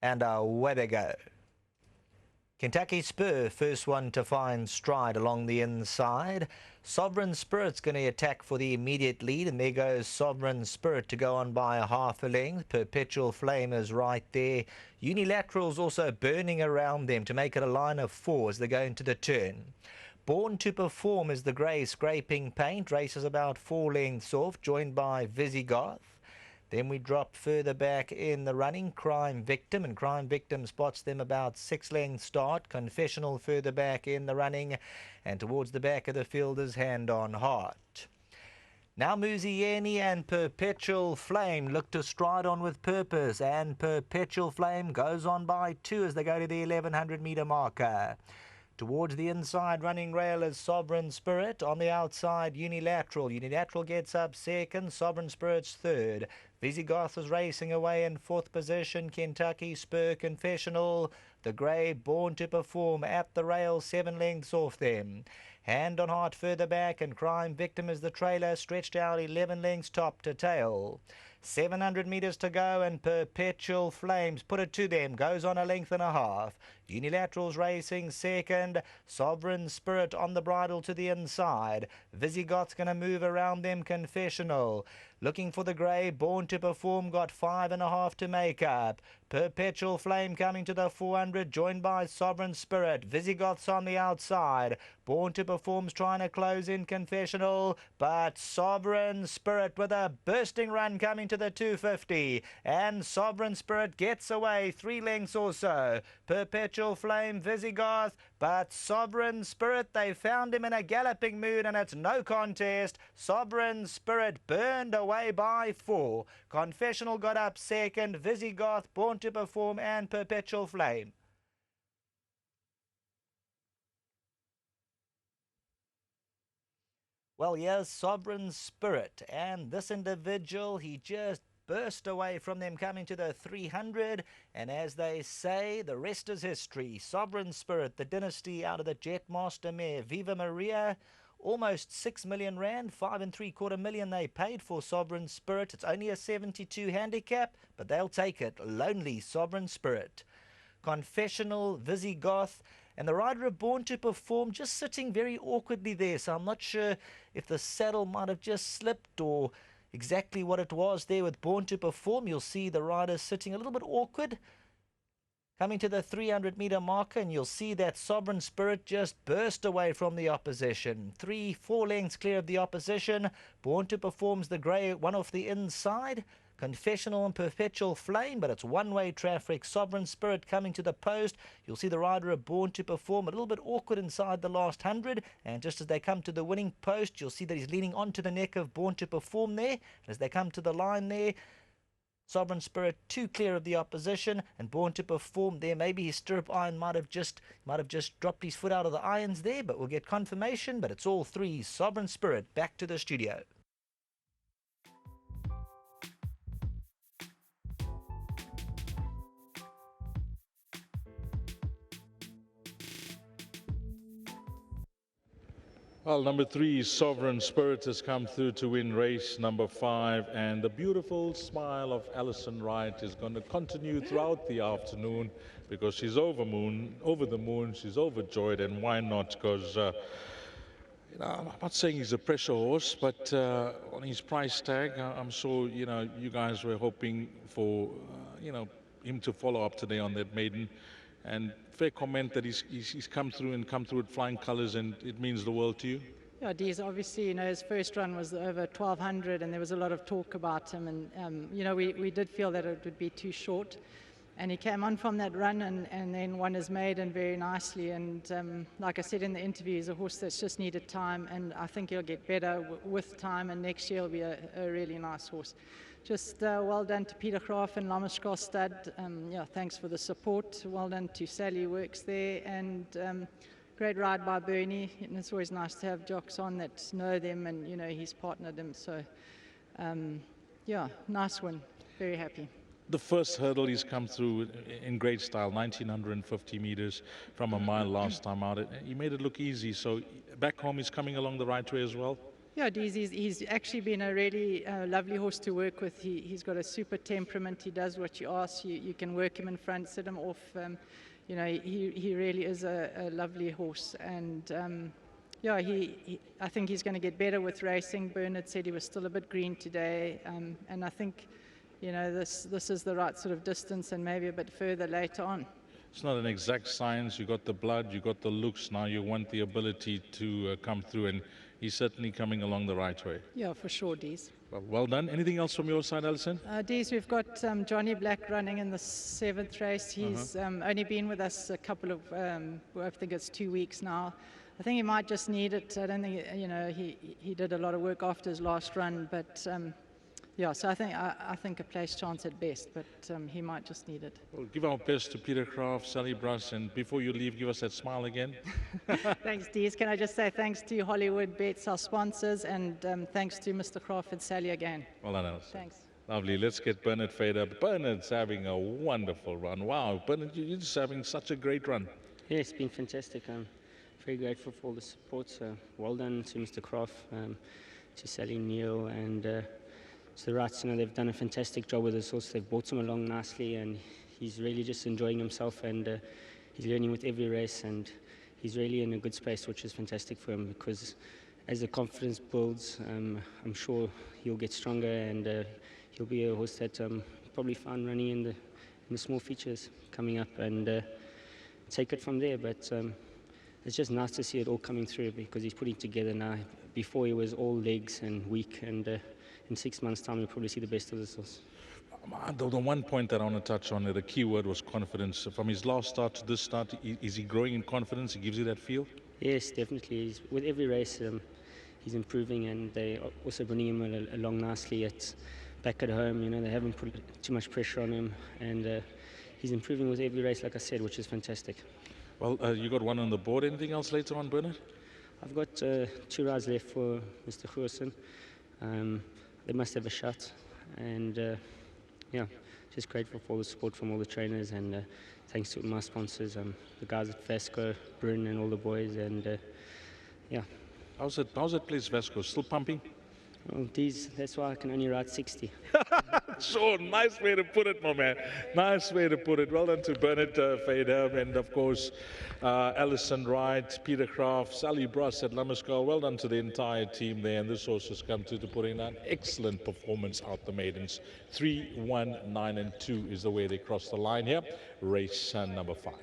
And away they go. Kentucky Spur, first one to find stride along the inside. Sovereign Spirit's going to attack for the immediate lead, and there goes Sovereign Spirit to go on by a half a length. Perpetual Flame is right there. Unilateral's also burning around them to make it a line of four as they go into the turn. Born to Perform is the grey scraping paint, races about 4 lengths off, joined by Visigoth. Then we drop further back in the running, Crime Victim, and Crime Victim spots them about 6 lengths start. Confessional further back in the running, and towards the back of the field is Hand on Heart. Now Muzieni and Perpetual Flame look to stride on with purpose, and Perpetual Flame goes on by 2 as they go to the 1100 metre marker. Towards the inside running rail is Sovereign Spirit. On the outside, Unilateral. Unilateral gets up second. Sovereign Spirit's third. Visigoth is racing away in fourth position. Kentucky Spur Confessional. The grey Born to Perform at the rail, 7 lengths off them. Hand on Heart further back, and Crime Victim is the trailer, stretched out 11 lengths top to tail. 700 metres to go, and Perpetual Flames put it to them, goes on a length and a half. Unilateral's racing second. Sovereign Spirit on the bridle to the inside. Visigoth's going to move around them. Confessional looking for the grey Born to Perform, got 5.5 to make up. Perpetual Flame coming to the 400, joined by Sovereign Spirit. Visigoth's on the outside. Born to Perform's trying to close in. Confessional, but Sovereign Spirit with a bursting run coming to the 250, and Sovereign Spirit gets away 3 lengths or so. Perpetual Flame, Visigoth, but Sovereign Spirit, they found him in a galloping mood, and it's no contest. Sovereign Spirit burned away by 4. Confessional got up second. Visigoth, Born to Perform, and Perpetual Flame. Well, yes, Sovereign Spirit, and this individual, he just burst away from them coming to the 300, and as they say, the rest is history. Sovereign Spirit, the dynasty out of the Jetmaster mare Viva Maria, almost 6 million rand, 5 3/4 million they paid for Sovereign Spirit. It's only a 72 handicap, but they'll take it. Lonely Sovereign Spirit. Confessional, Visigoth, and the rider of Born to Perform just sitting very awkwardly there, so I'm not sure if the saddle might have just slipped or exactly what it was there with Born to Perform. You'll see the rider sitting a little bit awkward. Coming to the 300 metre marker, and you'll see that Sovereign Spirit just burst away from the opposition. 3-4 lengths clear of the opposition. Born to Perform's the grey one off the inside. Confessional and Perpetual Flame, but it's one-way traffic. Sovereign Spirit coming to the post. You'll see the rider of Born to Perform a little bit awkward inside the last 100, and just as they come to the winning post, you'll see that he's leaning onto the neck of Born to Perform there. And as they come to the line there, Sovereign Spirit too clear of the opposition, and Born to Perform there. Maybe his stirrup iron might have just dropped his foot out of the irons there, but we'll get confirmation. But it's all 3. Sovereign Spirit back to the studio. Well, number 3, Sovereign Spirit, has come through to win race number 5, and the beautiful smile of Alison Wright is going to continue throughout the afternoon because she's over the moon, she's overjoyed, and why not? Because I'm not saying he's a pressure horse, but on his price tag, I'm sure you guys were hoping for him to follow up today on that maiden. And fair comment that he's come through with flying colours, and it means the world to you. Yeah, Deez, obviously, his first run was over 1200, and there was a lot of talk about him, and we did feel that it would be too short, and he came on from that run and then won his maiden very nicely, and like I said in the interview, he's a horse that's just needed time, and I think he'll get better with time, and next year he'll be a really nice horse. Just well done to Peter Graaf and Lammerskar Stud. Thanks for the support. Well done to Sally Works there, and great ride by Bernie. And it's always nice to have jocks on that know them, and he's partnered them. So nice win. Very happy. The first hurdle he's come through in great style, 1950 meters from a mile last time out. He made it look easy. So back home he's coming along the right way as well. Yeah, he's actually been a really lovely horse to work with. He's got a super temperament. He does what you ask. You can work him in front, sit him off. You know, he really is a lovely horse. And yeah, I think he's going to get better with racing. Bernard said he was still a bit green today. And I think, you know, this is the right sort of distance and maybe a bit further later on. It's not an exact science. You got the blood, you got the looks. Now you want the ability to come through, and he's certainly coming along the right way. Yeah, for sure, Dees. Well done. Anything else from your side, Alison? Dees, we've got Johnny Black running in the 7th race. He's only been with us a couple of, I think it's 2 weeks now. I think he might just need it. I don't think, you know, he did a lot of work after his last run, but yeah, so I think a place chance at best, but he might just need it. Well, give our best to Peter Kraft, Sally Bruss, and before you leave, give us that smile again. Thanks, Dees. Can I just say thanks to Hollywood Bets, our sponsors, and thanks to Mr. Kraft and Sally again. Well done, Alison. Thanks. Lovely. Let's get Bernard Fader. Bernard's having a wonderful run. Wow, Bernard, you're just having such a great run. Yeah, it's been fantastic. I'm very grateful for all the support. So well done to Mr. Kraft, to Sally, Neil, and to the Rats. You know, they've done a fantastic job with this horse. They've brought him along nicely, and he's really just enjoying himself, and he's learning with every race, and he's really in a good space, which is fantastic for him, because as the confidence builds, I'm sure he'll get stronger, and he'll be a horse that probably find running in the small features coming up, and take it from there. But it's just nice to see it all coming through, because he's putting together now. Before he was all legs and weak, and in 6 months' time you'll probably see the best of this horse. The one point that I want to touch on, the key word was confidence. From his last start to this start, is he growing in confidence? He gives you that feel? Yes, definitely. With every race, he's improving, and they are also bringing him along nicely back at home. You know, they haven't put too much pressure on him, and he's improving with every race, like I said, which is fantastic. Well, you got one on the board. Anything else later on, Bernard? I've got 2 rides left for Mr. Goosen. They must have a shot, and yeah, just grateful for all the support from all the trainers, and thanks to my sponsors, the guys at Vasco, Bryn, and all the boys, and yeah. How's that place, Vasco? Still pumping? Well, that's why I can only ride 60. Sure, nice way to put it, my man. Nice way to put it. Well done to Bernard Fader, and of course, Alison Wright, Peter Kraft, Sally Bruss at Lammerskoll. Well done to the entire team there, and this horse has come to put in an excellent performance out the maidens. 3, 1, 9, and 2 is the way they cross the line here. Race number 5.